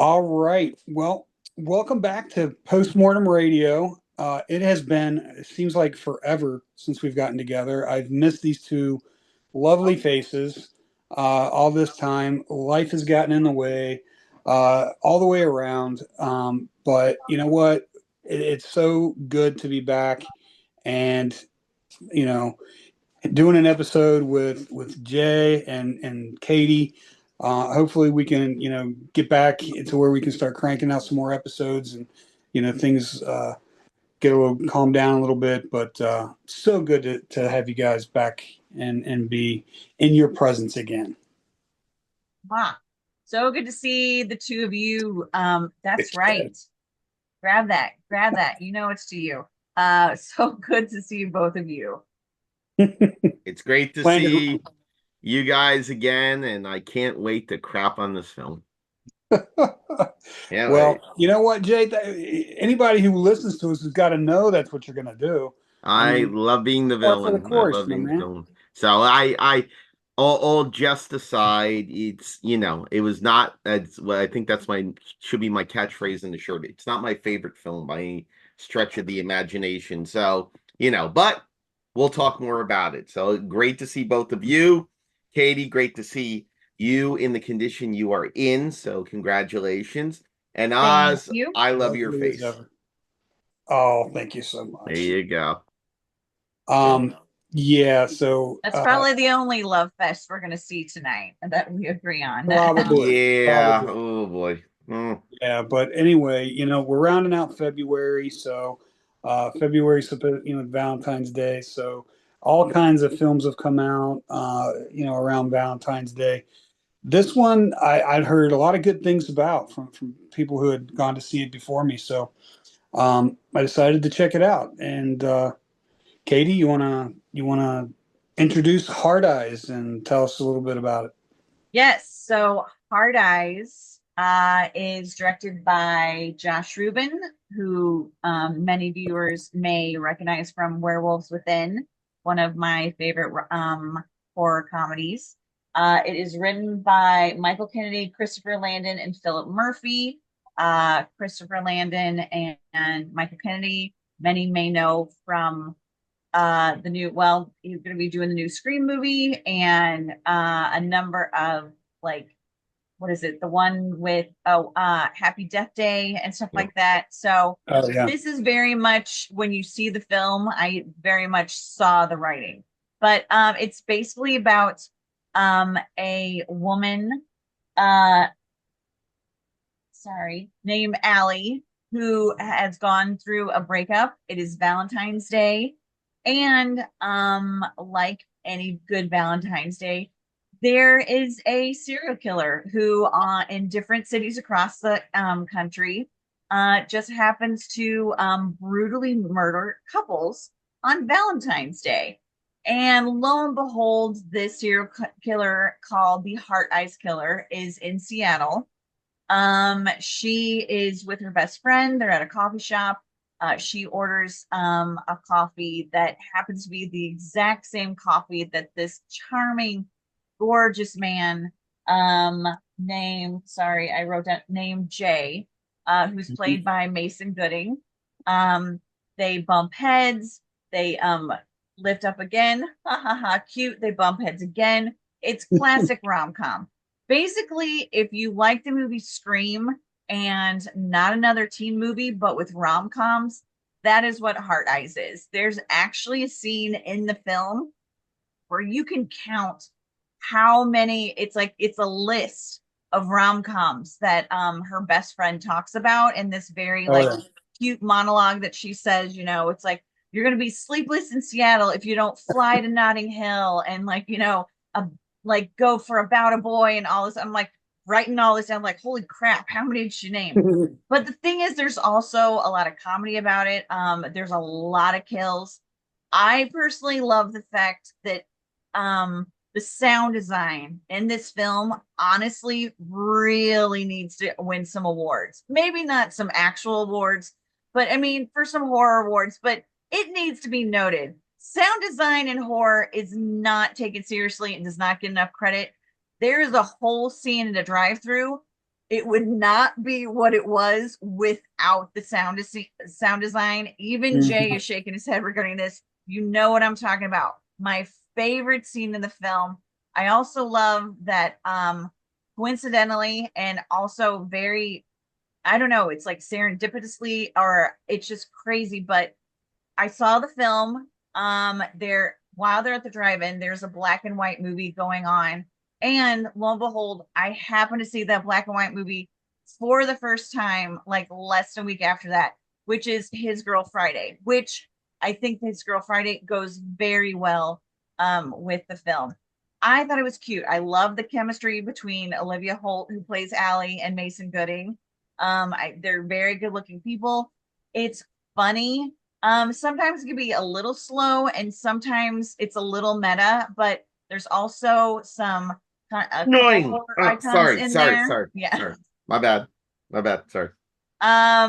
All right. Well, welcome back to Postmortem Radio. It seems like forever since we've gotten together. I've missed these two lovely faces all this time. Life has gotten in the way all the way around. But you know what? It's so good to be back and, you know, doing an episode with Jay and Katie. Hopefully, we can get back to where we can start cranking out some more episodes and things get a little calm down a little bit. But so good to have you guys back and be in your presence again. Wow. So good to see the two of you. That's right. Grab that. Grab that. You know it's to you. So good to see both of you. It's great to Plan to- see you guys again, and I can't wait to crap on this film. Yeah, Well, you know what, Jay? Anybody who listens to us has got to know that's what you're going to do. I I mean, love being the par for the villain. I course, love my being the man. villain. So all jest aside, it was not. That's well, I think that's my should be my catchphrase in the shirt. It's not my favorite film by any stretch of the imagination. So but we'll talk more about it. So great to see both of you, Katie. Great to see you in the condition you are in. So congratulations, and Thank Oz, you. I love your Lovely as face. ever. Oh, thank you so There much. you go. Um, yeah, so That's probably the only love fest we're going to see tonight that we agree on. probably, Yeah. probably, Oh boy. Mm. yeah. But anyway, we're rounding out February, so February's Valentine's Day, so all kinds of films have come out, around Valentine's Day. This one I'd heard a lot of good things about from people who had gone to see it before me, so I decided to check it out. And Katie, you wanna introduce Hard Eyes and tell us a little bit about it? Yes. So Hard Eyes is directed by Josh Rubin, who many viewers may recognize from Werewolves Within, one of my favorite horror comedies. It is written by Michael Kennedy, Christopher Landon, and Philip Murphy. Christopher Landon and Michael Kennedy, many may know from he's going to be doing the new Scream movie and a number of, like, what is it, the one with Happy Death Day and stuff Yeah. like that. So Oh yeah. this is very much, when you see the film, I very much saw the writing, but it's basically about a woman, uh named Allie, who has gone through a breakup. It is Valentine's Day. And like any good Valentine's Day, there is a serial killer who, in different cities across the country, just happens to brutally murder couples on Valentine's Day. And lo and behold, this serial killer called the Heart Eyes Killer is in Seattle. She is with her best friend. They're at a coffee shop. She orders a coffee that happens to be the exact same coffee that this charming, gorgeous man I wrote down, named Jay, who's Mhm. played by Mason Gooding. Um, they bump heads. They lift up again. Ha ha ha, cute. They bump heads again. It's classic rom-com. Basically, if you like the movie Scream and not another teen movie, but with rom coms, that is what Heart Eyes is. There's actually a scene in the film where you can count how many, it's a list of rom coms that her best friend talks about in this very, Oh like, yeah. cute monologue that she says, it's like, you're going to be sleepless in Seattle if you don't fly to Notting Hill and, like, a, like, go for About a Boy and all this. I'm like writing all this down, like, holy crap, how many did she name? But the thing is, there's also a lot of comedy about it. There's a lot of kills. I personally love the fact that the sound design in this film honestly really needs to win some awards. Maybe not some actual awards, but I mean, for some horror awards, but it needs to be noted. Sound design in horror is not taken seriously and does not get enough credit. There is a whole scene in the drive-through it would not be what it was without the sound design. Even Jay is shaking his head regarding this. You know what I'm talking about. My favorite scene in the film. I also love that coincidentally and also very, I don't know, it's like serendipitously or it's just crazy, but I saw the film. There while they're at the drive-in, there's a black and white movie going on, and lo and behold, I happen to see that black and white movie for the first time, like less than a week after that, which is His Girl Friday, which I think His Girl Friday goes very well with the film. I thought it was cute. I love the chemistry between Olivia Holt, who plays Allie, and Mason Gooding. They're very good-looking people. It's funny. Sometimes it can be a little slow and sometimes it's a little meta, but there's also some a couple Annoying. horror Oh, icons sorry, in sorry, there. sorry, Yeah. sorry. My bad. My bad. Sorry.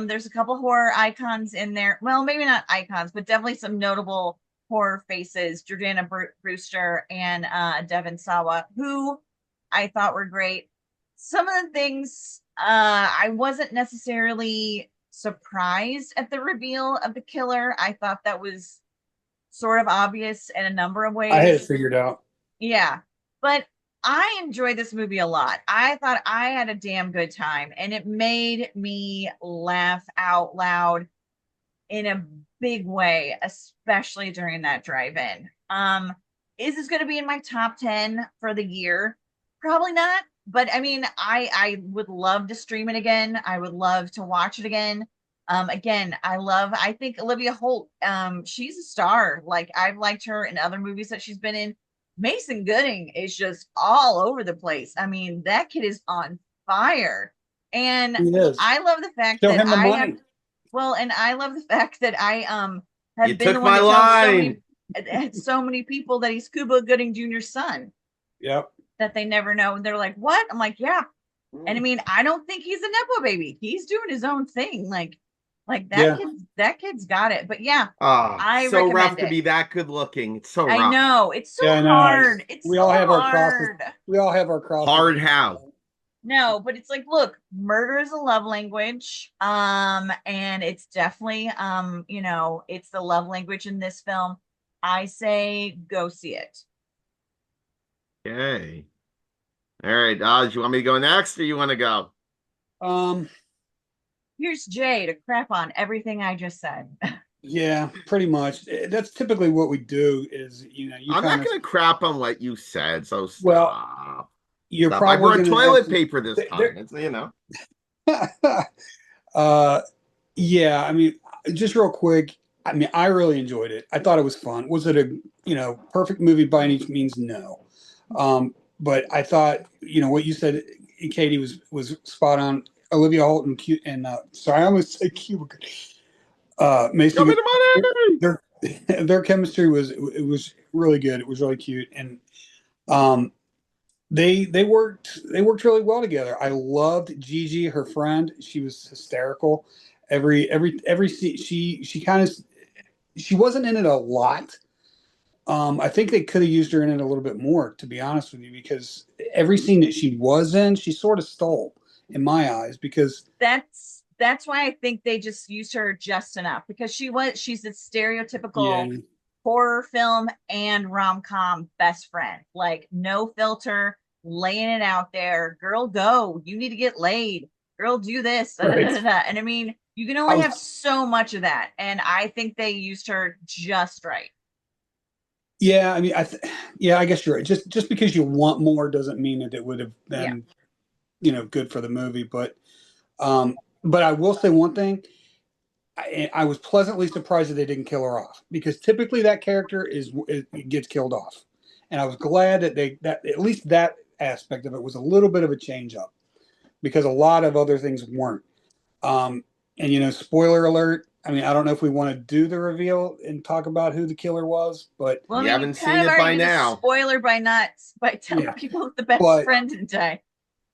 There's a couple horror icons in there. Well, maybe not icons, but definitely some notable horror faces. Jordana Brewster and Devin Sawa, who I thought were great. Some of the things I wasn't necessarily surprised at the reveal of the killer. I thought that was sort of obvious in a number of I had it ways. figured out. Yeah. But I enjoyed this movie a lot. I thought I had a damn good time and it made me laugh out loud in a big way, especially during that drive-in. Is this going to be in my top 10 for the year? Probably not. But I mean, I would love to stream it again. I would love to watch it again. Again, I think Olivia Holt, she's a star. Like I've liked her in other movies that she's been in. Mason Gooding is just all over the place. I mean, that kid is on fire. And He is. I love the fact Show that him the I have money. well, and I love the fact that I You have been the took one my to tell line. so many people that he's Cuba Gooding Jr.'s son Yep. that they never know. And they're like, what? I'm like, yeah. And I mean, I don't think he's a Nepo baby. He's doing his own thing. Like Yeah. that kid's got it. But yeah, Ah, I so rough recommend to it. be that good looking. It's so I rough. know. It's so Yeah, I know. hard. It's We so all have our crosses. hard. We all have our crosses. Hard how? No, but it's like, look, murder is a love language. And it's definitely it's the love language in this film. I say go see it. Okay. All right, Dodge, you want me to go next or you want to go? Here's Jay to crap on everything I just said. Yeah, pretty much. That's typically what we do is, you I'm not kind of, going to crap on what you said, so well, stop. you're Stop. I probably brought going to have toilet some, paper this there, time. It's, you know. yeah, I mean, just real quick. I mean, I really enjoyed it. I thought it was fun. Was it a, perfect movie by any means? No. But I thought, what you said, Katie, was spot on. Olivia Holt and sorry, I almost said Cuba. Show Mason, me the money. their chemistry was really good. It was really cute, and um, they worked really well together. I loved Gigi, her friend. She was hysterical. Every scene, she kind of she wasn't in it a lot. I think they could have used her in it a little bit more, to be honest with you, because every scene that she was in, she sort of stole, in my eyes, because That's why I think they just used her just enough because she's a yeah, stereotypical horror film and rom-com best friend. Like no filter, laying it out there. Girl, go. You need to get laid. Girl, do this. Da, da, da, right. da, da. And I mean, you can I only was, have so much of that. And I think they used her just right. yeah, I mean, yeah, I guess you're right. Just because you want more doesn't mean that it would have Yeah. been, good for the movie. But I will say one thing. I was pleasantly surprised that they didn't kill her off because typically that character gets killed off, and I was glad that at least that aspect of it was a little bit of a change up because a lot of other things weren't. And spoiler alert. I mean, I don't know if we want to do the reveal and talk about who the killer was, but Well, I You mean, you haven't kind seen of it already by did a now. spoiler by telling yeah. people that the best But friend didn't die.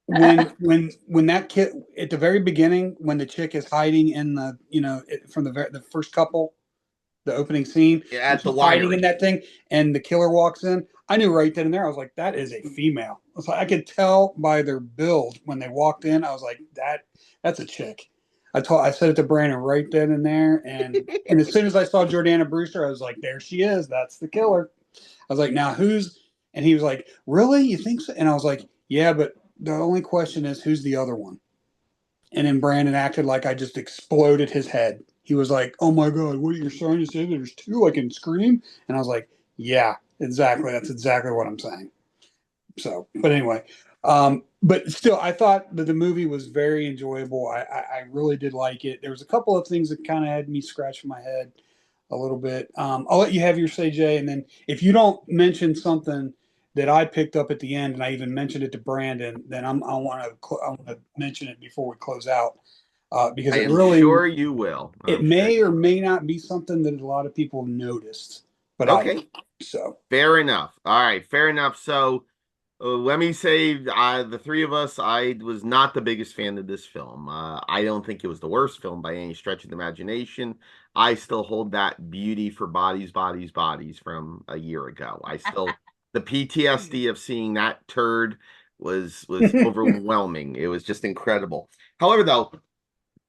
when that kid at the very beginning, when the chick is hiding in the from the first couple, the opening scene, and At the she's hiding in winery. that thing, and the killer walks in. I knew right then and there. I was like, that is a female. I was like, I could tell by their build when they walked in. I was like, that's a chick. I said it to Brandon right then and there, and as soon as I saw Jordana Brewster, I was like, there she is. That's the killer. I was like, now who's? And he was like, really? You think so? And I was like, yeah, but the only question is, who's the other one? And then Brandon acted like I just exploded his head. He was like, "Oh my god, what are you trying to say? There's two. I can scream." And I was like, "Yeah, exactly. That's exactly what I'm saying." So, but anyway, but still, I thought that the movie was very enjoyable. I really did like it. There was a couple of things that kind of had me scratching my head a little bit. I'll let you have your say, Jay, and then if you don't mention something that I picked up at the end, and I even mentioned it to Brandon, then I want to mention it before we close out because I it am sure really you will. it I'm sure may or you will. may not be something that a lot of people noticed, but I Okay, did. So fair enough. All right, fair enough. So let me say, the three of us, I was not the biggest fan of this film. I don't think it was the worst film by any stretch of the imagination. I still hold that beauty for bodies, bodies, bodies from a year ago. I still, the PTSD of seeing that turd was overwhelming. It was just incredible. However, though,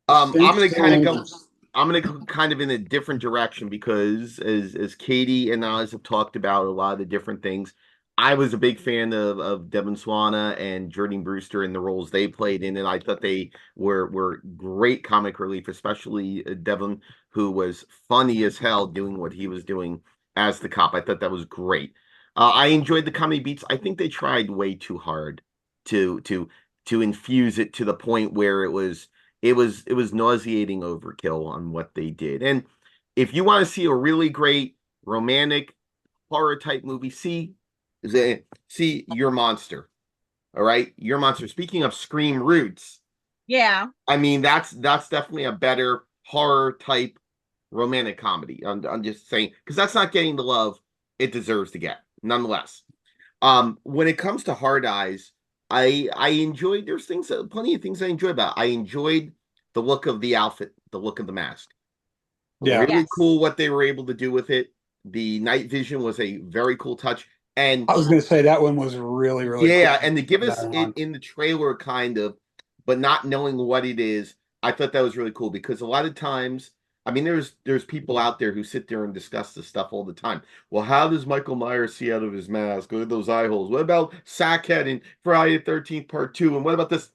the I'm stench gonna still kind of go. lingers. I'm gonna go kind of in a different direction because as Katie and I have talked about a lot of the different things, I was a big fan of Devon Swana and Jordine Brewster in the roles they played in it. I thought they were great comic relief, especially Devon, who was funny as hell doing what he was doing as the cop. I thought that was great. I enjoyed the comedy beats. I think they tried way too hard to to to infuse it to the point where it was nauseating overkill on what they did. And if you want to see a really great romantic horror type movie, see Your Monster. All right, Your Monster. Speaking of Scream roots, Yeah. I mean that's definitely a better horror type romantic comedy. I'm just saying because that's not getting the love it deserves to get, nonetheless. When it comes to Hard Eyes, I enjoyed. There's plenty of things I enjoy about it. I enjoyed the look of the outfit, the look of the mask. Yeah, Really Yes. cool what they were able to do with it. The night vision was a very cool touch, and I was going to say that one was really really cool. yeah, and to give That us it one. in the trailer, kind of, but not knowing what it is, I thought that was really cool because a lot of times, I mean, there's people out there who sit there and discuss this stuff all the time. Well, how does Michael Myers see out of his mask? Look at those eye holes. What about Sackhead in Friday the 13th Part 2? And what about this?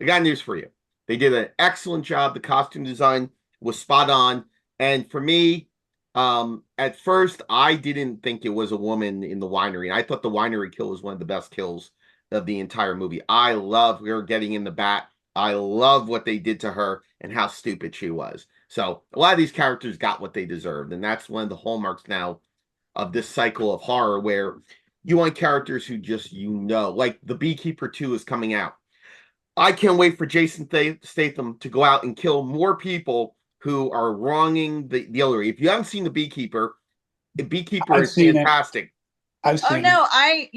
I got news for you. They did an excellent job. The costume design was spot on. And for me, at first, I didn't think it was a woman in the winery. I thought the winery kill was one of the best kills of the entire movie. I love her getting in the bat. I love what they did to her and how stupid she was. So a lot of these characters got what they deserved, and that's one of the hallmarks now of this cycle of horror where you want characters who just like the Beekeeper 2 is coming out. I can't wait for Jason Statham to go out and kill more people who are wronging the elderly. If you haven't seen the Beekeeper I've is seen it. fantastic. I've Oh seen it. no, I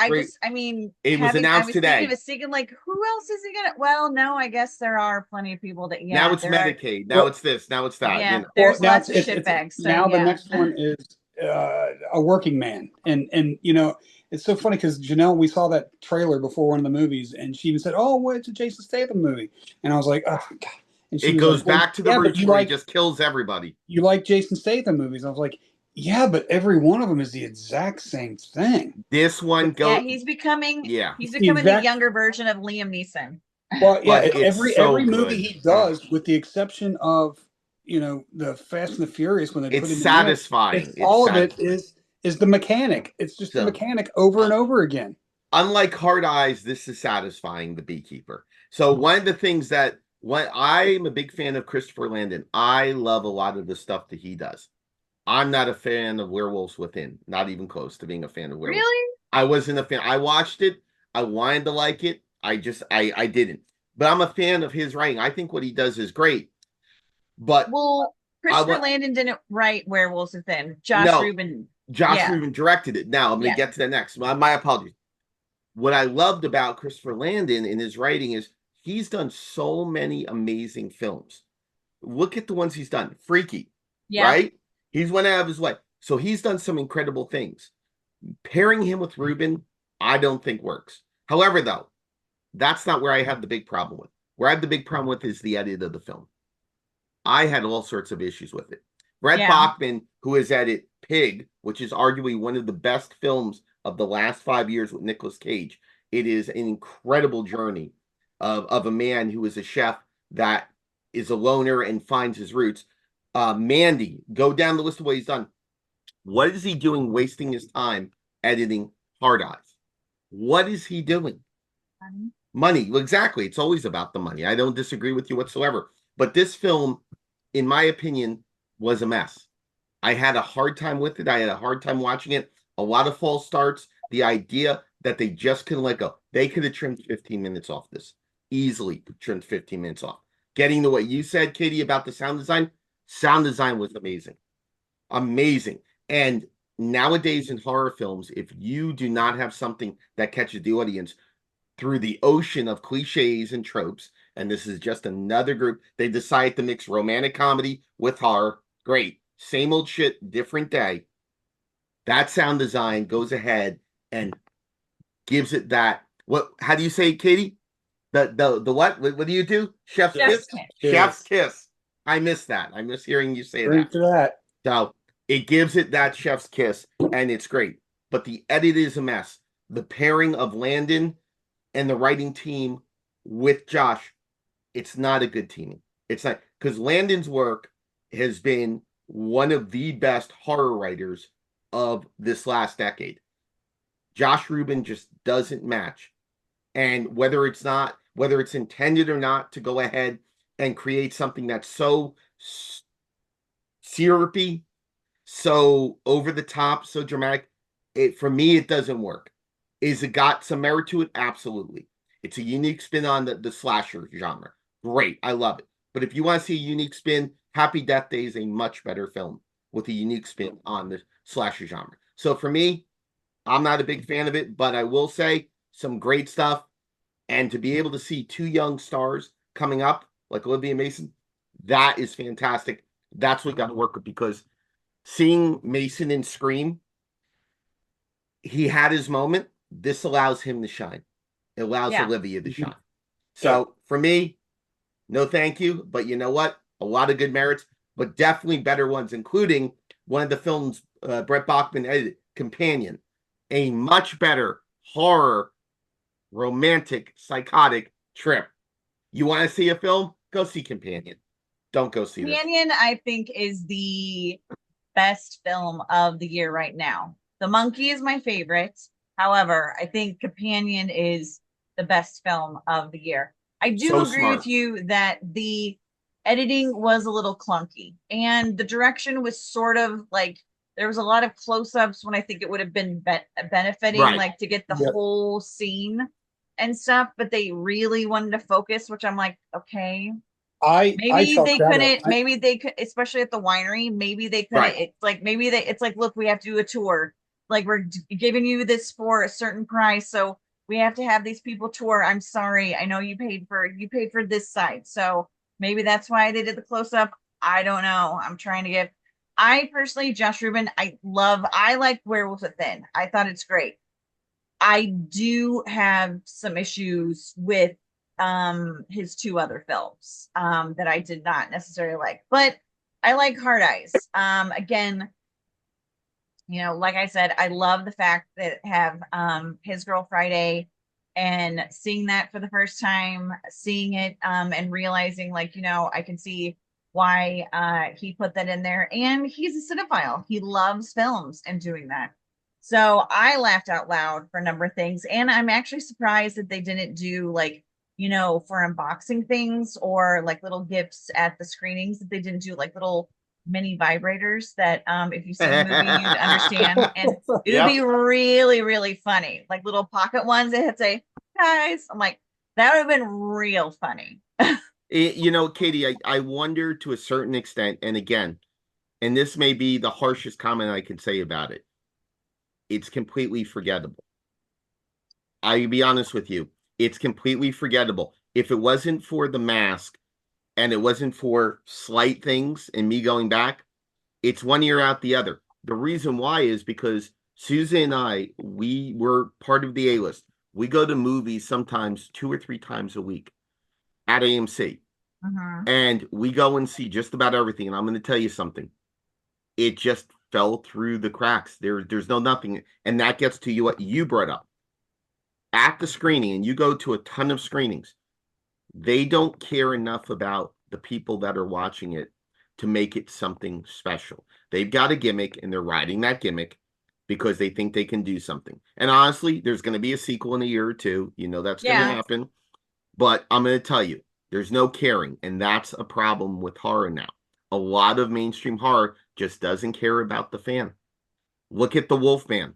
Great. just I mean It was I announced was thinking today. of a second like who else is he gonna well no, I guess there are plenty of people that Now yeah, it's there are Medicaid. Now Well, it's this. Now it's that. yeah, well, there's now lots of it's shitbags. So now the yeah. next one is a working man, and you know it's so funny because Janelle, we saw that trailer before one of the movies, and she even said, "Oh, well, it's a Jason Statham movie," and I was like, "Oh God," and she It was like, goes "Well, back to the yeah, but roots where he just kills everybody. you like Jason Statham movies?" I was like, "Yeah, but every one of them is the exact same thing." This one It's, Yeah, go. Yeah, he's it's the becoming the exact. younger version of Liam Neeson. Well, yeah, but it's so every movie good. he does, with the exception of the Fast and the Furious when they It's put him in there, satisfying. it's It's all of it satisfying. is the mechanic. It's just the So, mechanic over and over again. unlike Hard Eyes, this is satisfying the Beekeeper. So one of the things that what I'm a big fan of Christopher Landon. I love a lot of the stuff that he does. I'm not a fan of Werewolves Within, not even close to being a fan of Werewolves. Really? I wasn't a fan. I watched it. I wanted to like it. I didn't. But I'm a fan of his writing. I think what he does is great. But Well, I Christopher want Landon didn't write Werewolves Within. Josh no. Rubin. Josh Yeah. Rubin directed it. Now I'm going to Yes. get to that next. My apologies. What I loved about Christopher Landon in his writing is he's done so many amazing films. Look at the ones he's done. Freaky, Yeah. right? He's went out of his way. So he's done some incredible things. Pairing him with Ruben, I don't think works. However, though, that's not where I have the big problem with. Where I have the big problem with is the edit of the film. I had all sorts of issues with it. Brett Bachman, who has edited Pig, which is arguably one of the best films of the last 5 years with Nicolas Cage. It is an incredible journey of a man who is a chef that is a loner and finds his roots. Mandy, go down the list of what he's done. What is he doing wasting his time editing Hard Eyes? What is he doing? Money. Exactly. It's always about the money. I don't disagree with you whatsoever. But this film, in my opinion, was a mess. I had a hard time with it. I had a hard time watching it. A lot of false starts. The idea that they just couldn't let go. They could have trimmed 15 minutes off this. Easily trimmed 15 minutes off. Getting to what you said, Katie, about the sound design. Sound design was amazing. Amazing. And nowadays in horror films, if you do not have something that catches the audience through the ocean of cliches and tropes, and this is just another group, they decide to mix romantic comedy with horror. Great. Same old shit, different day. That sound design goes ahead and gives it that. What? How do you say, Katie? The what? What do you do? Chef's kiss. Chef's kiss. I miss that. I miss hearing you say Drink that. to that. So it gives it that chef's kiss, and it's great. But the edit is a mess. The pairing of Landon and the writing team with Josh, it's not a good teaming. It's not, because Landon's work has been one of the best horror writers of this last decade. Josh Rubin just doesn't match. And whether it's intended or not to go ahead and create something that's so syrupy, so over the top, so dramatic, for me, it doesn't work. Is it got some merit to it? Absolutely. It's a unique spin on the slasher genre. Great. I love it. But if you want to see a unique spin, Happy Death Day is a much better film with a unique spin on the slasher genre. So for me, I'm not a big fan of it, but I will say some great stuff. And to be able to see two young stars coming up, like Olivia Mason, that is fantastic. That's what got to work with, because seeing Mason in Scream, he had his moment. This allows him to shine. It allows Olivia to shine. So for me, no thank you. But you know what? A lot of good merits, but definitely better ones, including one of the films Brett Bachman edited, Companion, a much better horror, romantic, psychotic trip. You want to see a film? Go see Companion. Don't go see Companion, this. I think, is the best film of the year right now. The Monkey is my favorite. However, I think Companion is the best film of the year. I do agree with you that the editing was a little clunky, and the direction was sort of like there was a lot of close-ups when I think it would have been benefiting, like to get the whole scene and stuff, but they really wanted to focus, which I'm like, okay. Maybe they couldn't, maybe they could, especially at the winery, maybe they couldn't. It's like, it's like, look, we have to do a tour. Like, we're giving you this for a certain price, so we have to have these people tour. I'm sorry. I know you paid for this site. So maybe that's why they did the close-up. I don't know. I'm trying to get, I personally, Josh Rubin, I like Werewolf Within. I thought it's great. I do have some issues with his two other films that I did not necessarily like, but I like Hard Eyes. Again, you know, like I said, I love the fact that have His Girl Friday, and seeing that for the first time, seeing it and realizing, like, you know, I can see why he put that in there. And he's a cinephile. He loves films and doing that. So I laughed out loud for a number of things. And I'm actually surprised that they didn't do, like, you know, for unboxing things or like little gifts at the screenings, that they didn't do like little mini vibrators that if you see the movie you'd understand, and it would be really, really funny, like little pocket ones that had say guys. I'm like, that would have been real funny. You know, Katie, I wonder to a certain extent, and again, and this may be the harshest comment I can say about it, it's completely forgettable. I'll be honest with you, it's completely forgettable. If it wasn't for the mask and it wasn't for slight things and me going back, It's one ear out the other. The reason why is because Susan and I, we were part of the A-list. We go to movies sometimes 2 or 3 times a week at AMC. Mhm. And we go and see just about everything. And I'm going to tell you something. It just fell through the cracks. There's no nothing. And that gets to you what you brought up. At the screening, and you go to a ton of screenings, they don't care enough about the people that are watching it to make it something special. They've got a gimmick and they're riding that gimmick because they think they can do something. And honestly, there's going to be a sequel in a year or two. You know that's going to Yeah. happen. But I'm going to tell you, there's no caring. And that's a problem with horror now. A lot of mainstream horror just doesn't care about the fan. Look at the Wolfman.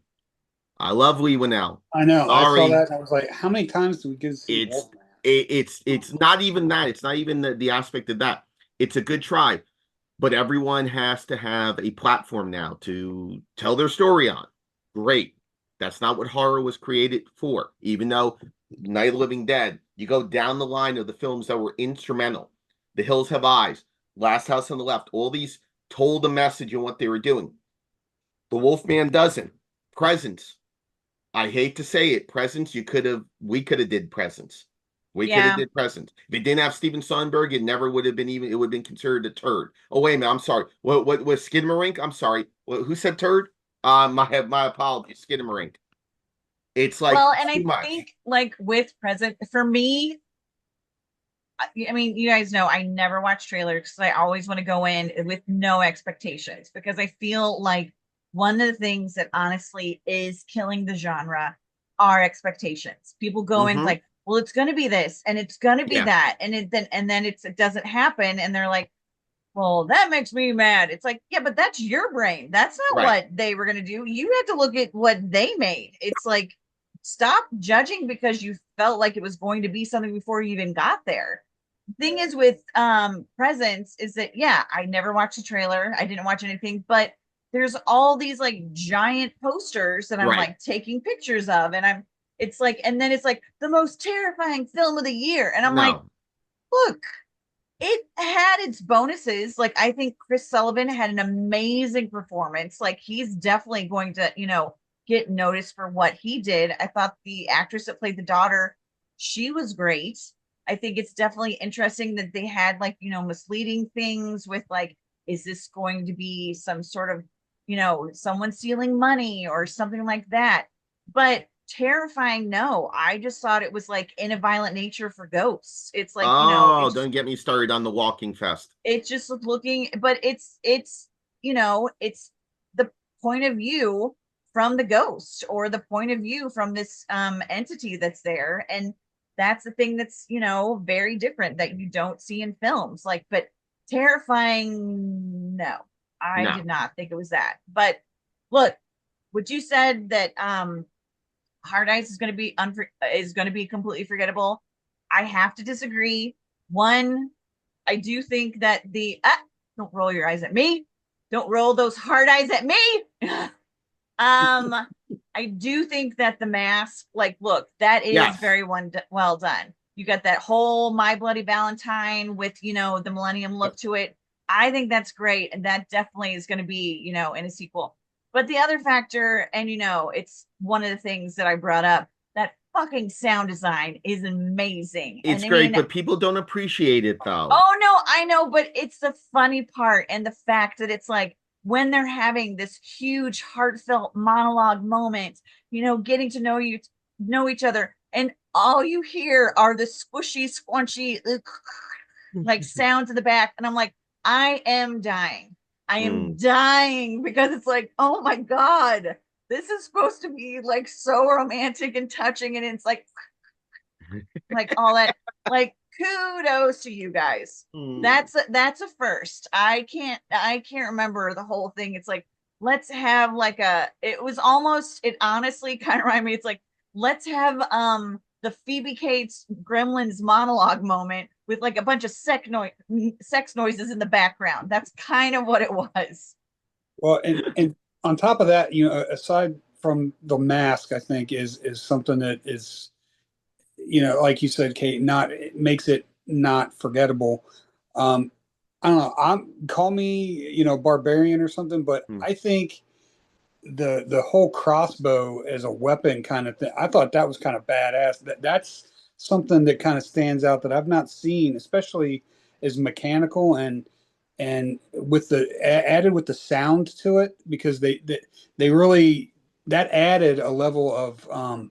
I love Lee Winnell. I know. I saw Sorry, that and I was like, how many times do we get to see it's Wolfman? it's not even that. It's not even the aspect of that. It's a good try, but everyone has to have a platform now to tell their story on. Great. That's not what horror was created for. Even though Night of the Living Dead, you go down the line of the films that were instrumental. The Hills Have Eyes, Last House on the Left, all these told a message in what they were doing. The Wolfman doesn't. Presence. I hate to say it, Presence. We could have did Presence. We could have Yeah. did Presence. If it didn't have Steven Sonberg, it never would have been even. It would have been considered a turd. Oh wait a minute, I'm sorry. What was Skidmarink? I'm sorry. Who said turd? My apologies, Skidmarink. It's like Well, and too I much. think like with present for me, I mean, you guys know I never watch trailers because I always want to go in with no expectations because I feel like one of the things that honestly is killing the genre are expectations. People go in Mm-hmm. like, well, it's going to be this and it's going to be Yeah. that, and then it doesn't happen, and they're like, well, that makes me mad. It's like, yeah, but that's your brain. That's not Right. what they were going to do. You have to look at what they made. It's like, stop judging because you felt like it was going to be something before you even got there. Thing is with Presence is that, yeah, I never watched a trailer. I didn't watch anything, but there's all these like giant posters that I'm Right. like taking pictures of, and it's like, and then it's like the most terrifying film of the year. And I'm like, No. look, it had its bonuses. Like, I think Chris Sullivan had an amazing performance. Like, he's definitely going to, get noticed for what he did. I thought the actress that played the daughter, she was great. I think it's definitely interesting that they had like, misleading things with like, is this going to be some sort of, someone stealing money or something like that? But terrifying, no. I just thought it was like in a violent nature for ghosts. It's like, Oh, it's don't get me started on the Walking Fest. it's just looking, but it's the point of view from the ghost, or the point of view from this entity that's there, and that's the thing that's very different that you don't see in films. Like, but terrifying, no, I No. did not think it was that. But look, what you said, that Hard Ice is going to be completely forgettable, I have to disagree. One, I do think that don't roll your eyes at me. Don't roll those hard eyes at me. um, I do think that the mask, like, look, that is Yes. very well done. You got that whole My Bloody Valentine with, the Millennium look to it. I think that's great. And that definitely is going to be, in a sequel. But the other factor, and, it's one of the things that I brought up, that fucking sound design is amazing. It's And I great, mean, but people don't appreciate it though. oh no, I know, but it's the funny part, and the fact that it's like when they're having this huge heartfelt monologue moment, getting to know each other, and all you hear are the squishy, squunchy, like sounds in the back, and I'm like, I am dying. I am Mm. dying because it's like, oh my God, this is supposed to be like so romantic and touching, and it's like all that, like, kudos to you guys. Mm. That's a first. I can't remember the whole thing. It's like, let's have like it honestly kind of reminded me, it's like, let's have the Phoebe Cates Gremlins monologue moment with like a bunch of sex noises in the background. That's kind of what it was. Well, and on top of that, aside from the mask, I think is something that is, like you said, Kate, not it makes it not forgettable. Um, I don't know. Call me, barbarian or something, but Hmm. I think the whole crossbow as a weapon kind of thing, I thought that was kind of badass. That's something that kind of stands out that I've not seen, especially as mechanical and with the added with the sound to it, because they really that added a level of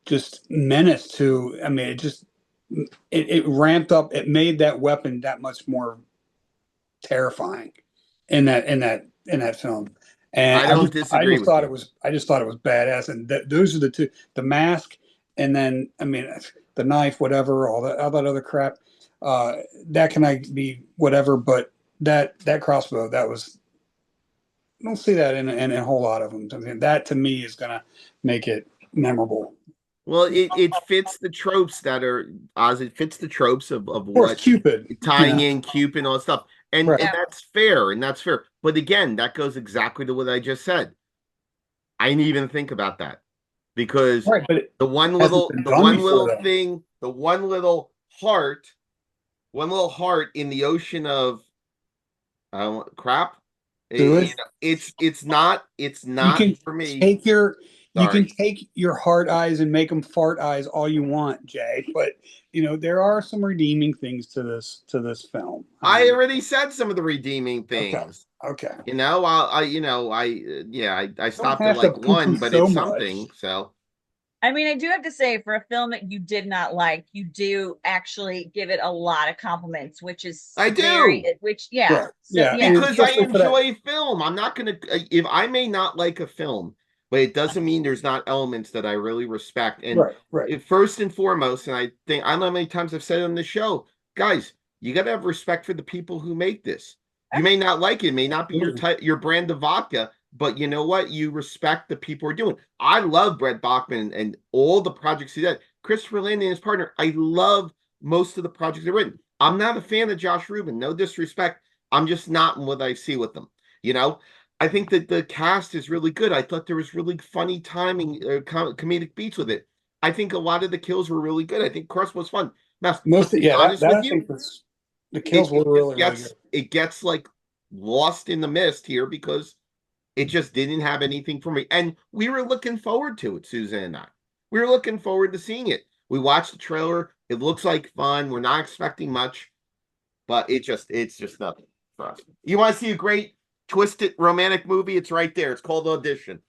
just menace to. I mean, it ramped up. It made that weapon that much more terrifying in that film. And I don't disagree with you. I just thought it was badass. And those are the two, the mask, and then I mean the knife, whatever, all that other crap. Uh, that can I be whatever, but that crossbow, that was, I don't see that in a whole lot of them. I mean, that to me is gonna make it memorable. Well, it fits the tropes that are Oz. It fits the tropes of Of course, what Cupid, tying in Cupid and all that stuff, and right? that's fair, and that's fair. But again, that goes exactly to what I just said. I didn't even think about that because Right, but it the one hasn't little been the done one before little that. thing, the one little heart in the ocean of crap. Do it. It's You not can for me. take your you can Sorry. take your hard eyes and make them fart eyes all you want, Jay. But there are some redeeming things to this film. I I mean, already said some of the redeeming okay, things. okay. I Don't stopped at have to like poo-poo one, but so it's much. something. So I mean, I do have to say, for a film that you did not like, you do actually give it a lot of compliments, which is I do yeah. Right. So Yeah, and yeah, because I especially for that. enjoy film. I'm not gonna if I may not like a film, but it doesn't mean there's not elements that I really respect. And Right, right. first and foremost, and I don't know how many times I've said it on the show, guys, you got to have respect for the people who make this. You may not like it, may not be your Absolutely. type, your brand of vodka, but you know what? You respect the people who are doing. I love Brett Bachman and all the projects he did. Christopher Landon and his partner. I love most of the projects they've written. I'm not a fan of Josh Rubin. No disrespect. I'm just not in what I see with them. You know, I think that the cast is really good. I thought there was really funny timing, comedic beats with it. I think a lot of the kills were really good. I think Cross was fun. Now, Most, to be yeah, that honest that with I you, think was the kills were it just really, really good. it gets like lost in the mist here because it just didn't have anything for me. And we were looking forward to it, Susan and I. We were looking forward to seeing it. We watched the trailer. It looks like fun. We're not expecting much, but it's just nothing for us. You want to see a great twisted romantic movie? It's right there. It's called Audition.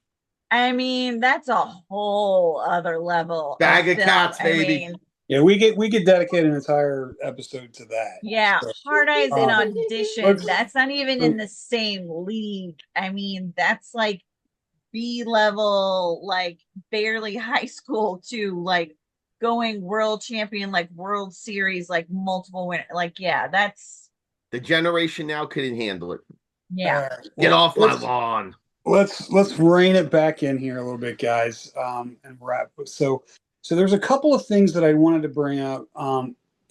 I mean, that's a whole other level of Bag of film. cats, I baby. mean, Yeah, we could dedicate an entire episode to that. yeah, So, Hard Eyes in um, Audition. let's. That's not even in the same league. I mean, that's like B level, like barely high school to like going world champion, like World Series, like multiple win. Like, yeah, that's The generation now couldn't handle it. yeah. Get Well, off my lawn. let's rein it back in here a little bit, guys, and wrap. So there's a couple of things that I wanted to bring up,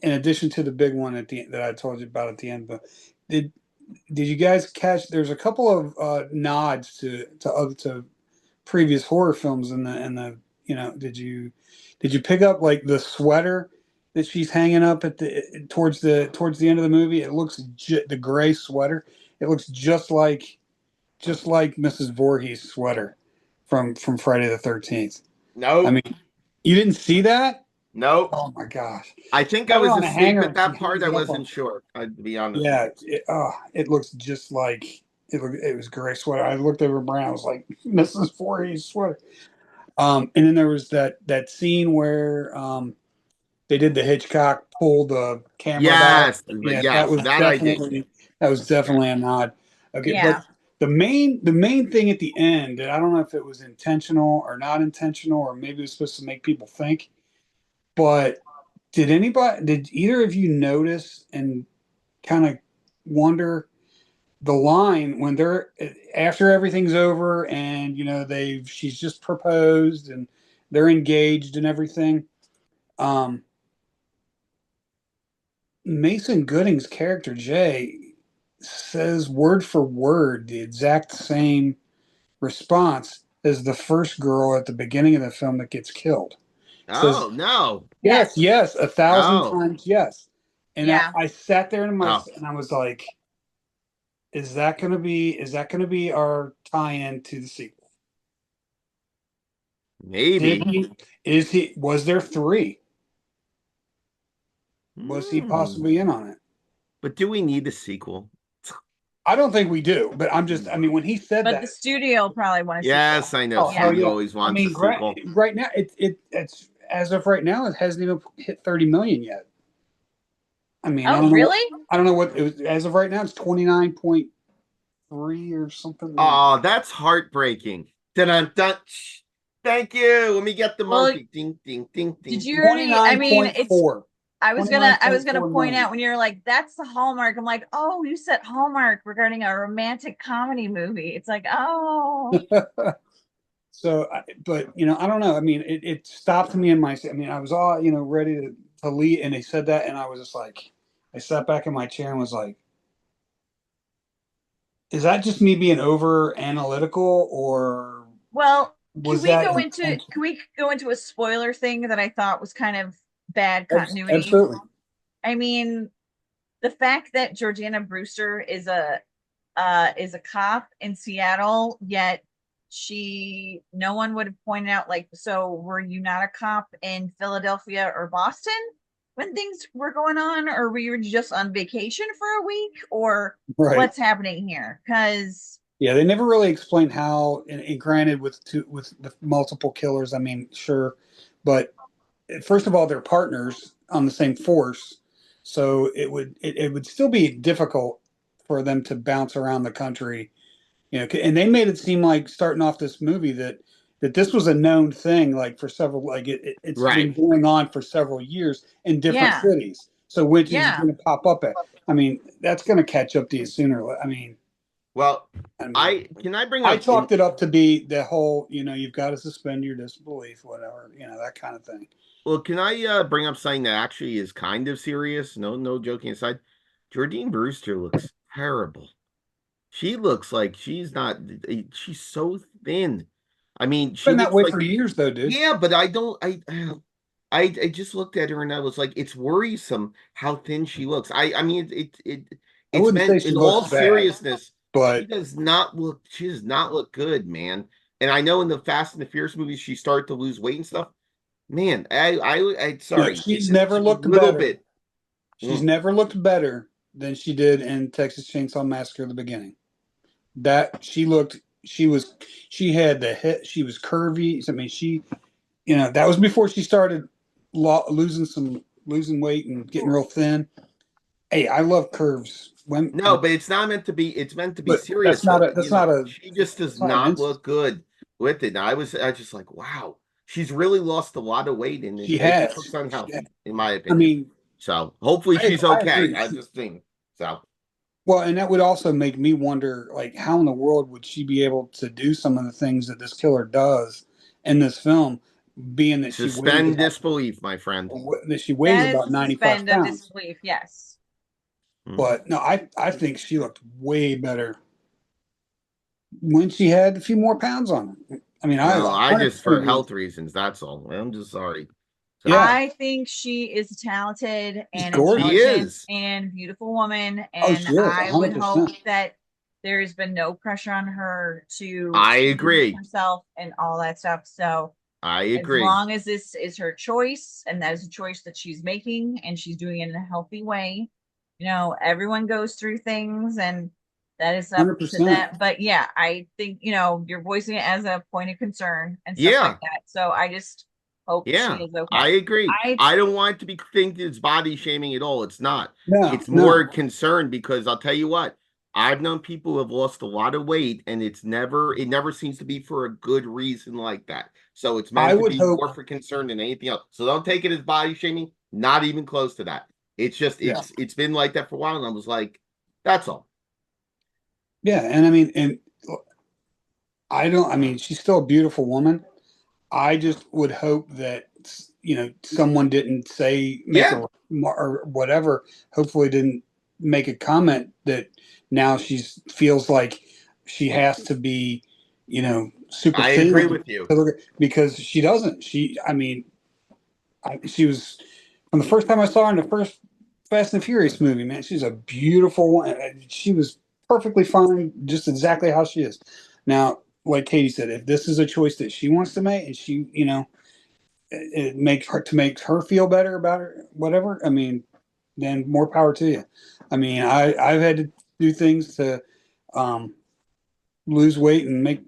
in addition to the big one that I told you about at the end. But did did you guys catch? There's a couple of nods to previous horror films in the. Did you pick up like the sweater that she's hanging up at towards the end of the movie? It looks the gray sweater. It looks just like Mrs. Voorhees' sweater from Friday the 13th. I Nope. mean, you didn't see that? Nope. Oh my gosh. I think I Got it was on a asleep hanger at and she that part. hangs I it up on. wasn't sure. I'd be honest with Yeah, you. it looks just like it was a gray sweater. I looked over Brown. I was like, Mrs. Voorhees' sweater. And then there was that scene where they did the Hitchcock pull the camera back. Yeah, that Yes, was that I did. definitely a nod. Okay, Yeah. but the main thing at the end, and I don't know if it was intentional or not intentional, or maybe it was supposed to make people think, but did either of you notice and kind of wonder the line when they're after everything's over and she's just proposed and they're engaged and everything. um Mason Gooding's character Jay says word for word the exact same response as the first girl at the beginning of the film that gets killed. Says Oh no. yes, yes, 1,000 No. times yes. And Yeah. I sat there and Oh. and I was like, is that gonna be our tie-in to the sequel? Maybe. Was there three? Was he possibly in on it? But do we need a sequel? I don't think we do, but I mean, when he said But that, the studio probably want to. Yes, I know. oh, hell Studio yeah. always I wants mean, a sequel. right now, it's as of right now, it hasn't even hit 30 million yet. I mean, I Oh, don't know. really? I don't know what it was. As of right now, it's 29.3 or something. Oh, that's heartbreaking. Dun dun. Thank you. Let me get the Well, monkey. Ding ding ding did ding. you already? I mean, it's. 29.4. I was gonna 29.4 point out million. when you're like, that's the Hallmark. I'm like, oh, you said Hallmark regarding a romantic comedy movie. It's like, oh, So, but I don't know. I mean, it stopped me in my. I mean, I was all ready to leave, and they said that, and I was just like, I sat back in my chair and was like, is that just me being over analytical, or well, was that intentional? can we go into a spoiler thing that I thought was kind of bad continuity? Absolutely. I mean, the fact that Georgiana Brewster is a cop in Seattle, yet no one would have pointed out, like, so were you not a cop in Philadelphia or Boston when things were going on, or were you just on vacation for a week, or Right. what's happening here? Because Yeah, they never really explained how. And granted, with the multiple killers, I mean, sure, but first of all, they're partners on the same force, so it would still be difficult for them to bounce around the country, and they made it seem like starting off this movie that this was a known thing, like for several, like it's been Right. going on for several years in different yeah, cities. So which is yeah. going to pop up at? I mean, that's going to catch up to you sooner. Well, I mean, I bring I up chalked it up to be the whole, you've got to suspend your disbelief, whatever, that kind of thing. well, can I bring up something that actually is kind of serious? No joking aside. Jordine Brewster looks terrible. She looks like she's not, she's so thin. I mean, she Been that looks way like, for years, though, dude. yeah, but I don't, I just looked at her and I was like, it's worrisome how thin she looks. I mean, I it's wouldn't say meant she in all looks bad, seriousness. but She does not look good, man. And I know in the Fast and the Furious movies, she started to lose weight and stuff. Man, no, sorry, she's it's never just a looked little better. bit. She's never looked better than she did in Texas Chainsaw Massacre at the beginning. That she had the hit. She was curvy. I mean, that was before she started losing weight and getting real thin. Hey, I love curves. No, but it's not meant to be. It's meant to be But serious, though. She just does that's not an not insult. look good with it. I just like, wow, she's really lost a lot of weight, and She it just looks has. unhealthy, in my I opinion. mean, So hopefully she's I okay. agree. I just think so. Well, and that would also make me wonder, like, how in the world would she be able to do some of the things that this killer does in this film, being that Suspend disbelief, my friend. she weighs That is about the 95 suspend of pounds. disbelief. Yes. But no, I think she looked way better when she had a few more pounds on her. I mean, I Well, I just 100% for agree. health reasons. That's all. I'm just sorry. So, Yeah, I think she is a talented she's and gorgeous. She intelligent is. and beautiful woman, Oh, and she is I would hope 100%. that there's been no pressure on her to I change agree. herself and all that stuff. So I as agree. long as this is her choice and that is a choice that she's making and she's doing it in a healthy way, everyone goes through things and that is up to 100%. that. But yeah, I think, you're voicing it as a point of concern and stuff like Yeah. that. So I just hope she Yeah, is okay. I agree. I I don't want it to be think it's body shaming at all. It's not. No, It's more no. concern because I'll tell you what, I've known people who have lost a lot of weight and it never seems to be for a good reason like that. So it's I meant to would be hope. more for concern than anything else. So don't take it as body shaming, not even close to that. It's just Yeah, it's been like that for a while and I was like, that's all. yeah, and I mean, and I don't. I mean, she's still a beautiful woman. I just would hope that someone didn't make Yeah, a or whatever. Hopefully, didn't make a comment that now feels like she has to be, super I thin agree with you. to because she doesn't. I mean, she was from the first time I saw her in the first Fast and Furious movie, man. She's a beautiful one. She was perfectly fine, just exactly how she is. Now, like Katie said, if this is a choice that she wants to make, and she, it makes her feel better about her, whatever. I mean, then more power to you. I mean, I've had to do things to um, lose weight and make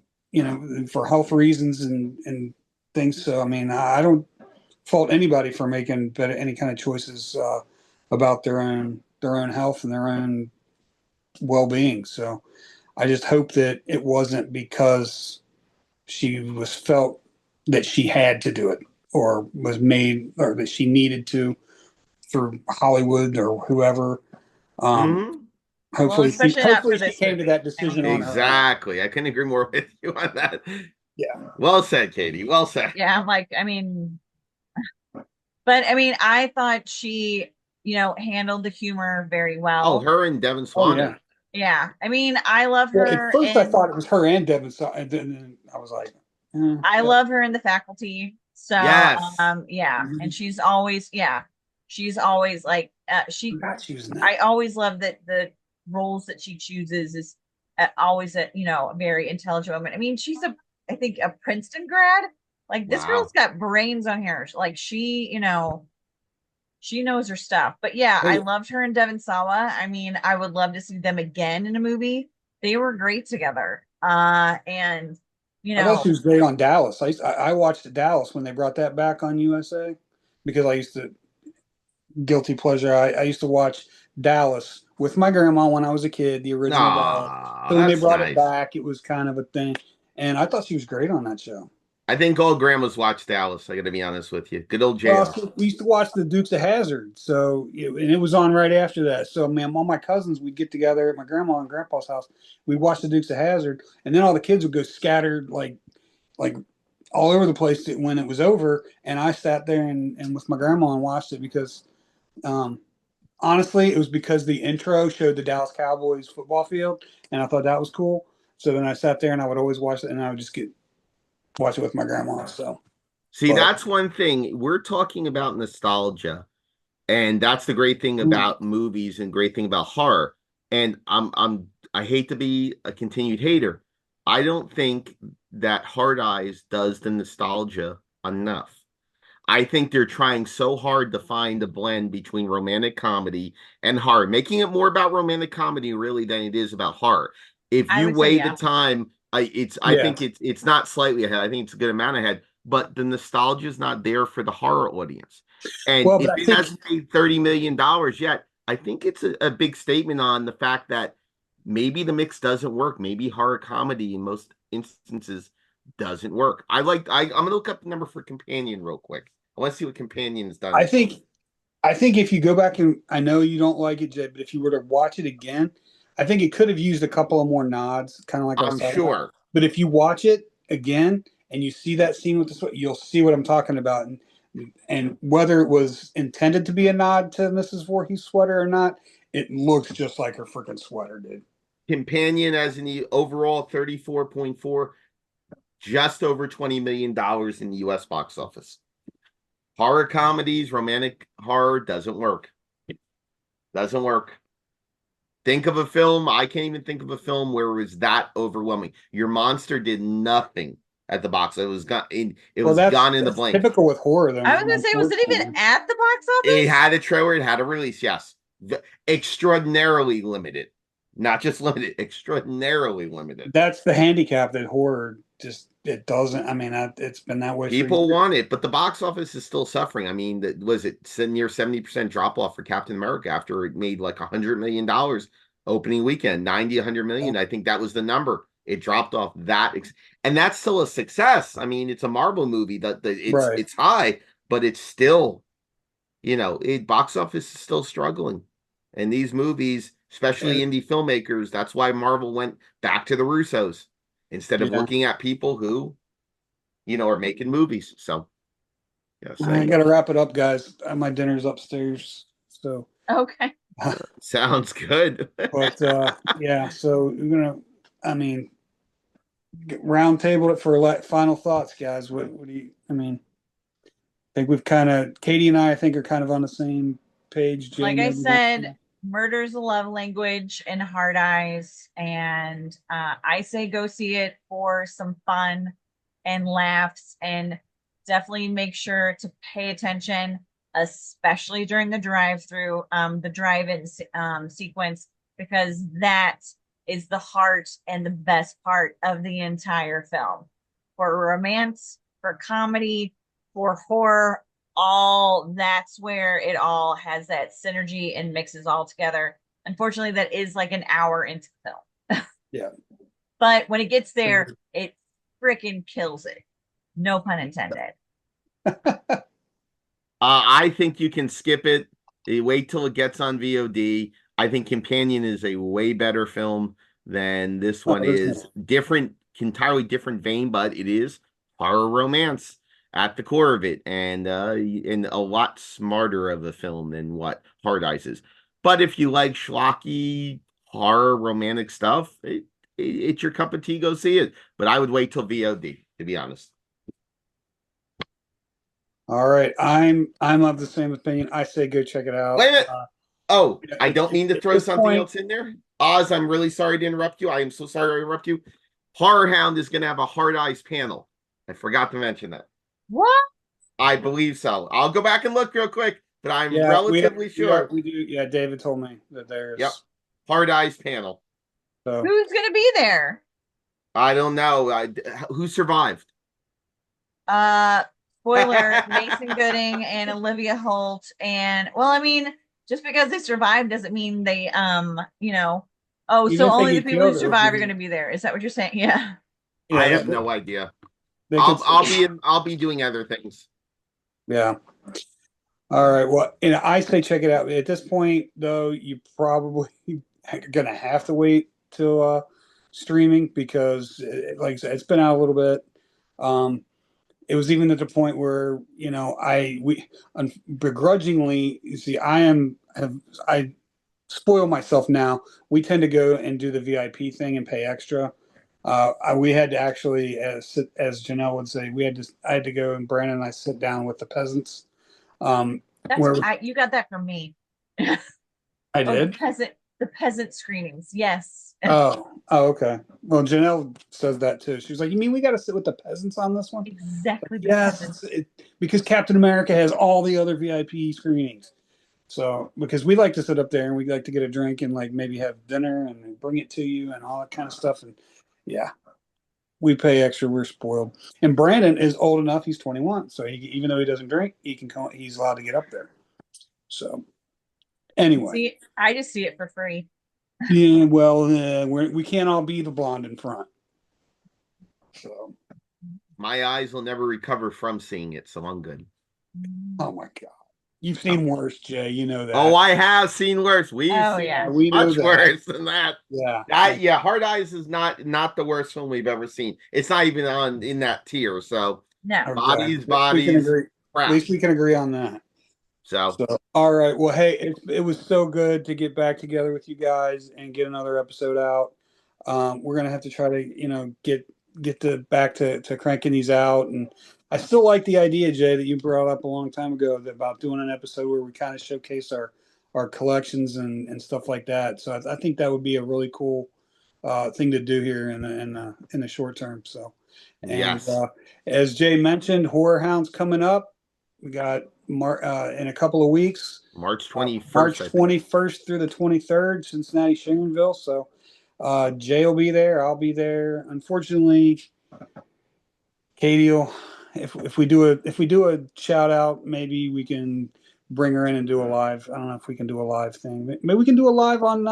for health reasons and things. So I mean, I don't fault anybody for making better any kind of choices about their own health and their own well-being. So I just hope that it wasn't because she was felt that she had to do it or was made or that she needed to through Hollywood or whoever. Um, Hmm. Well, hopefully, especially not hopefully for she this came to movie. that I don't decision on think. her own. Exactly. I couldn't agree more with you on that. Yeah. Well said, Katie. Well said. Yeah, I'm like, I mean, but I mean, I thought she, handled the humor very Oh, well. her and Devin Oh Swanner. yeah. Yeah, I mean, I love Well, at her first I in thought it was her and Devin, and then I was like, I that, love her in The Faculty. So, Yes. yeah, and mhm. she's always like, I forgot she was in that. I always love that the roles that she chooses is always a very intelligent woman. I mean, I think, a Princeton grad. Like this girl's Wow. got brains on her. Like she knows her stuff. But yeah, Oh I yeah. loved her and Devin Sawa. I mean, I would love to see them again in a movie. They were great together. And you I thought know, she was great on Dallas. I watched Dallas when they brought that back on USA because I used to guilty pleasure. I used to watch Dallas with my grandma when I was a kid, the original Dallas. Ah, So when they that's brought it nice. back, it was kind of a thing, and I thought she was great on that show. I think all grandmas watch Dallas. I got to be honest with you. Good old Well, JR. so we used to watch the Dukes of Hazzard, and it was on right after that. So, man, all my cousins would get together at my grandma and grandpa's house. We'd watch the Dukes of Hazzard, and then all the kids would go scattered like all over the place when it was over. And I sat there and with my grandma and watched it because, um, honestly, it was because the intro showed the Dallas Cowboys football field, and I thought that was cool. So then I sat there and I would always watch it, and I would just get watch it with my grandma. So, See, but that's one thing. We're talking about nostalgia. And that's the great thing mm, about movies and great thing about horror. And I hate to be a continued hater. I don't think that Hard Eyes does the nostalgia enough. I think they're trying so hard to find a blend between romantic comedy and horror, making it more about romantic comedy really than it is about horror. If I you would say weigh the yeah. time, I yeah. think it's not slightly ahead. I think it's a good amount ahead, but the nostalgia is not there for the horror audience. And Well, but if I it think hasn't made $30 million yet, I think it's a big statement on the fact that maybe the mix doesn't work. Maybe horror comedy in most instances doesn't work. I'm gonna look up the number for Companion real quick. I want to see what Companion has done I this month. think I think if you go back and I know you don't like it, Jay, but if you were to watch it again, I think it could have used a couple of more nods, kind of like I was I'm talking about. sure. But if you watch it again and you see that scene with the sweat, you'll see what I'm talking about. And whether it was intended to be a nod to Mrs. Voorhees' sweater or not, it looks just like her freaking sweater did. Companion as in the overall 34.4, just over $20 million in the US box office. Horror comedies, romantic horror doesn't work. Doesn't work. Think of a film. I can't even think of a film where it was that overwhelming. Your Monster did nothing at the box. It was gone. It Well, was that's gone in the that's blink. typical with horror, though, I was man. gonna say, was it even Unfortunately, at the box It office? had a trailer. It had a release. Yes, extraordinarily limited. Not just limited, extraordinarily limited. that's the handicap that horror just it doesn't. I mean, it's been that way for People years. want it, but the box office is still suffering. I mean, was it near 70% drop off for Captain America after it made like $100 million opening weekend, 90, 100 million. I think that was the number. It dropped off and that's still a success. I mean, it's a Marvel movie that Right. it's high, but it's still, box office is still struggling. And these movies, especially And, indie filmmakers, that's why Marvel went back to the Russos instead of yeah. looking at people who are making movies. So, yeah, I saying got to wrap it up, guys. My dinner's upstairs. So, Okay. sounds good. but yeah, so we're gonna. I mean, round table it for final thoughts, guys. What do you? I mean, I think we've kind of Katie and I think are kind of on the same page, Jay? Like I Maybe next said, time? Murder's a Love Language and Hard Eyes. And I say go see it for some fun and laughs. And definitely make sure to pay attention, especially during the drive-in sequence, because that is the heart and the best part of the entire film. For romance, for comedy, for horror, all that's where it all has that synergy and mixes all together. Unfortunately, that is like an hour into the film. Yeah. But when it gets there, it freaking kills it. No pun intended. I think you can skip it. Wait till it gets on VOD. I think Companion is a way better film than this one there's is. Different, entirely different vein, but it is horror romance at the core of it, and a lot smarter of a film than what Hard Eyes is. But if you like schlocky horror romantic stuff, it's your cup of tea. Go see it. But I would wait till VOD, to be honest. All right, I'm of the same opinion. I say go check it out. Wait a minute. Oh, Yeah, I don't mean to at throw this something point- else in there. Oz, I'm really sorry to interrupt you. I am so sorry to interrupt you. Horror Hound is going to have a Hard Eyes panel. I forgot to mention that. What? I believe so. I'll go back and look real quick, but I'm Yeah, relatively sure. we do. Yeah, David told me that there's. Yep. Hard Eyes panel. So Who's gonna be there? I don't know. Who survived? Spoiler, Mason Gooding and Olivia Holt. And well, I mean, just because they survived doesn't mean they oh, Even so if they only the get people who killed, survive are gonna be there. Is that what you're saying? Yeah. I yeah, have no idea. they I'll be doing other things. Yeah. All right. Well, I say check it out. At this point, though, you probably gonna have to wait till streaming because, like I said, it's been out a little bit. It was even at the point where we begrudgingly, you see, I spoil myself now. We tend to go and do the VIP thing and pay extra. We had to actually, as Janelle would say, I had to go, and Brandon and I sit down with the peasants. That's Where you got that from me. I Oh, did. the peasant screenings. Yes. Oh, okay. Well, Janelle says that too. She was like, "You mean we got to sit with the peasants on this one?" Exactly. The Yes, peasants. because Captain America has all the other VIP screenings. So, because we like to sit up there and we like to get a drink and like maybe have dinner and they bring it to you and all that kind of stuff. And yeah, we pay extra. We're spoiled. And Brandon is old enough; he's 21, so even though he doesn't drink, he can come. He's allowed to get up there. So, anyway, See, I just see it for free. yeah. Well, we can't all be the blonde in front. So, My eyes will never recover from seeing it, so I'm good. oh my God, you've seen worse, Jay. You know that. Oh, I have seen worse. We've Oh, seen yeah. We know much that. worse than that. Yeah. Hard Eyes is not the worst film we've ever seen. It's not even in that tier. So No. Okay. bodies, At least we can agree on that. So All right. Well, hey, it was so good to get back together with you guys and get another episode out. We're gonna have to try to, get back to cranking these out. And I still like the idea, Jay, that you brought up a long time ago about doing an episode where we kind of showcase our collections and stuff like that. So I think that would be a really cool thing to do here in the short term. So, and yes. as Jay mentioned, Horror Hounds coming up. We got in a couple of weeks, March 21st. March 21st through the 23rd, Cincinnati, Sharonville. So Jay will be there. I'll be there. Unfortunately, Katie will. If we do a shout out, maybe we can bring her in and do a live. I don't know if we can do a live thing. Maybe we can do a live on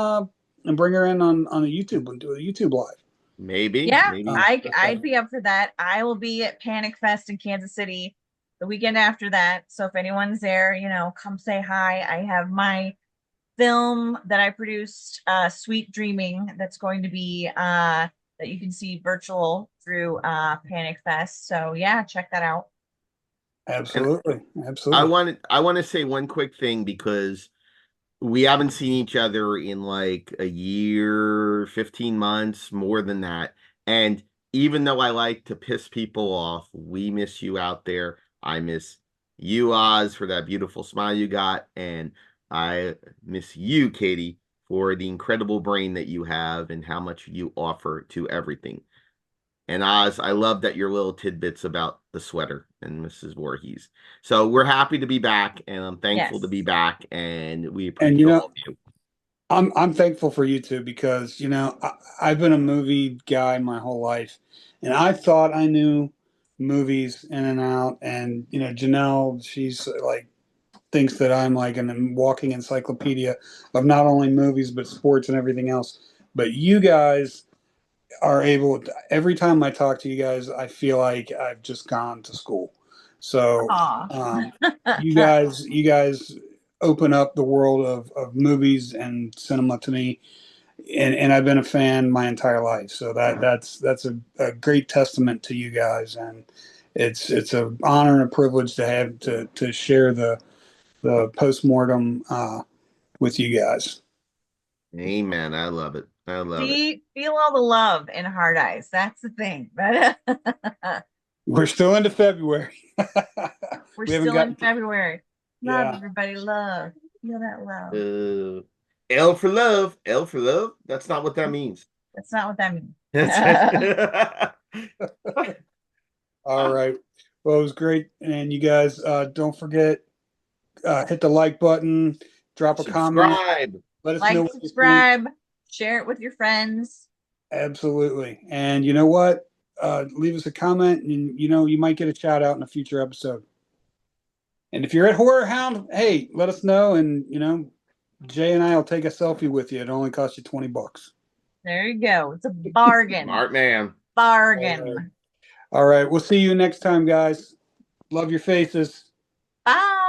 and bring her in on a YouTube and do a YouTube live. Maybe. Yeah, Maybe. I'd be up for that. I will be at Panic Fest in Kansas City the weekend after that. So if anyone's there, come say hi. I have my film that I produced, Sweet Dreaming, that's going to be that you can see virtual through Panic Fest. So yeah, check that out. Absolutely. I want to say one quick thing because we haven't seen each other in like a year, 15 months, more than that. And even though I like to piss people off, we miss you out there. I miss you, Oz, for that beautiful smile you got. And I miss you, Katie, for the incredible brain that you have and how much you offer to everything. And Oz, I love that your little tidbits about the sweater and Mrs. Voorhees. So we're happy to be back, and I'm thankful to Yes. be back, and we And appreciate all of you. I'm thankful for you too because I've been a movie guy my whole life, and I thought I knew movies in and out. And Janelle, she's like thinks that I'm like a walking encyclopedia of not only movies but sports and everything else. But you guys are able every time I talk to you guys, I feel like I've just gone to school. So Aw. you guys open up the world of movies and cinema to me, and I've been a fan my entire life. So that's a great testament to you guys, and it's an honor and a privilege to have to share the postmortem with you guys. Amen. I love it. I love it. See, feel all the love in Hard Eyes. That's the thing. We're still into February. We're We haven't still in gotten February. Love, yeah. everybody. Love. Feel that love. L for love. L for love. That's not what that means. That's not what that means. All right. Well, it was great. And you guys, don't forget, hit the like button, drop a comment, Subscribe. let us know Like, what you think. subscribe, share it with your friends. Absolutely. And you know what? Leave us a comment, and you might get a shout out in a future episode. And if you're at Horror Hound, hey, let us know, and Jay and I will take a selfie with you. It only costs you $20. There you go. It's a bargain. Smart man. Bargain. All right. We'll see you next time, guys. Love your faces. Bye.